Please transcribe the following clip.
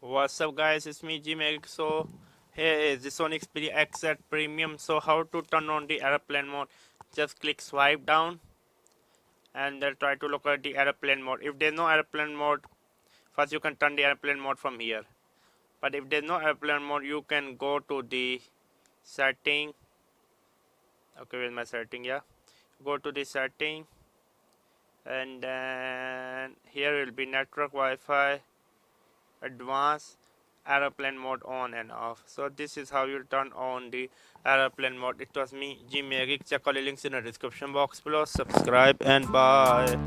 What's up guys, it's me Geek. So here is the SONY XPERIA XZ Premium. So how to turn on the airplane mode? Just click swipe down and then try to look at the airplane mode. If there's no airplane mode, first you can turn the airplane mode from here. But if there's no airplane mode, you can go to the setting. Okay, where's my setting? Yeah, go to the setting and then here will be network, Wi-Fi, advanced, aeroplane mode on and off. So this is how you turn on the aeroplane mode. It was me, Geek. Check all the links in the description box below. Subscribe and bye.